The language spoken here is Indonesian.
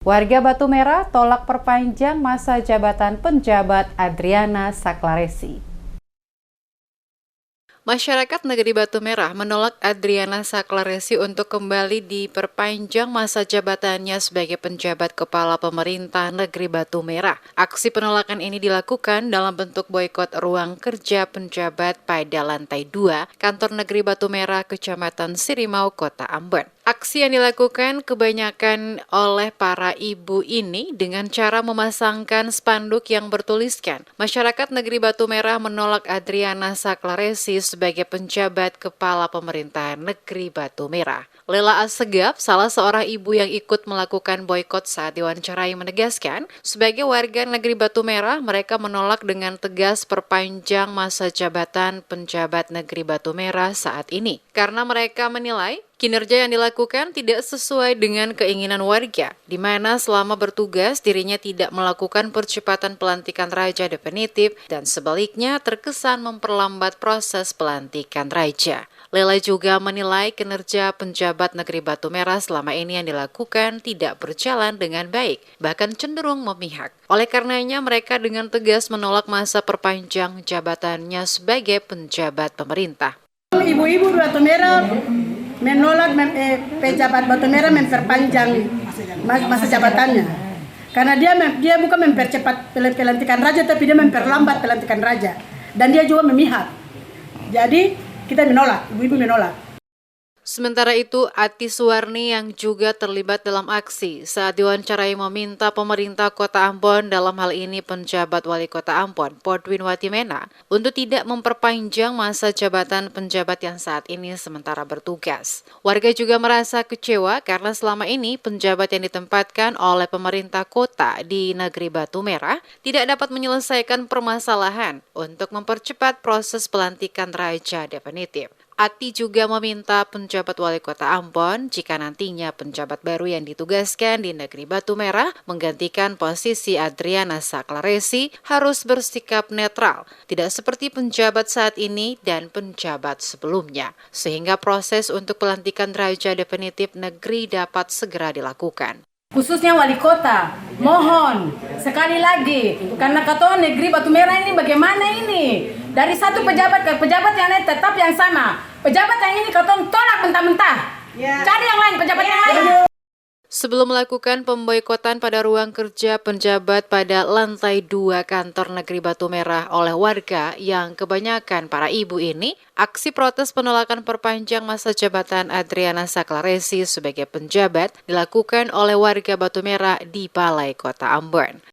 Warga Batu Merah tolak perpanjang masa jabatan penjabat Adriana Saklaresi. Masyarakat Negeri Batu Merah menolak Adriana Saklaresi untuk kembali diperpanjang masa jabatannya sebagai penjabat kepala pemerintah Negeri Batu Merah. Aksi penolakan ini dilakukan dalam bentuk boikot ruang kerja penjabat pada lantai 2 Kantor Negeri Batu Merah, Kecamatan Sirimau, Kota Ambon. Aksi yang dilakukan kebanyakan oleh para ibu ini dengan cara memasangkan spanduk yang bertuliskan, "Masyarakat Negeri Batu Merah menolak Adriana Saklaresi sebagai penjabat kepala pemerintahan Negeri Batu Merah." Lela Assegaf, salah seorang ibu yang ikut melakukan boikot saat diwawancarai, menegaskan, sebagai warga Negeri Batu Merah, mereka menolak dengan tegas perpanjang masa jabatan penjabat Negeri Batu Merah saat ini. Karena mereka menilai kinerja yang dilakukan tidak sesuai dengan keinginan warga, di mana selama bertugas dirinya tidak melakukan percepatan pelantikan raja definitif dan sebaliknya terkesan memperlambat proses pelantikan raja. Lela juga menilai kinerja penjabat Negeri Batu Merah selama ini yang dilakukan tidak berjalan dengan baik, bahkan cenderung memihak. Oleh karenanya mereka dengan tegas menolak masa perpanjang jabatannya sebagai penjabat pemerintah. Ibu-ibu Batu Merah menolak pejabat Batu Merah memperpanjang masa jabatannya, karena dia bukan mempercepat pelantikan raja, tapi dia memperlambat pelantikan raja, dan dia juga memihak. Jadi kita menolak, ibu-ibu menolak. Sementara itu, Ati Suwarni yang juga terlibat dalam aksi saat diwawancarai meminta pemerintah Kota Ambon, dalam hal ini penjabat Wali Kota Ambon, Podwin Watimena, untuk tidak memperpanjang masa jabatan penjabat yang saat ini sementara bertugas. Warga juga merasa kecewa karena selama ini penjabat yang ditempatkan oleh pemerintah kota di Negeri Batu Merah tidak dapat menyelesaikan permasalahan untuk mempercepat proses pelantikan raja definitif. Ati juga meminta penjabat Wali Kota Ambon, jika nantinya penjabat baru yang ditugaskan di Negeri Batu Merah menggantikan posisi Adriana Saklaresi, harus bersikap netral, tidak seperti penjabat saat ini dan penjabat sebelumnya, sehingga proses untuk pelantikan raja definitif negeri dapat segera dilakukan. Khususnya wali kota, mohon sekali lagi, karena ketua Negeri Batu Merah ini bagaimana ini? Dari satu pejabat ke pejabat yang lain tetap yang sama. Pejabat yang ini ketua tolak mentah-mentah. Cari yang lain, pejabat yang lain. Sebelum melakukan pemboikotan pada ruang kerja penjabat pada lantai 2 Kantor Negeri Batu Merah oleh warga yang kebanyakan para ibu ini, aksi protes penolakan perpanjang masa jabatan Adriana Saklaresi sebagai penjabat dilakukan oleh warga Batu Merah di Balai Kota Ambon.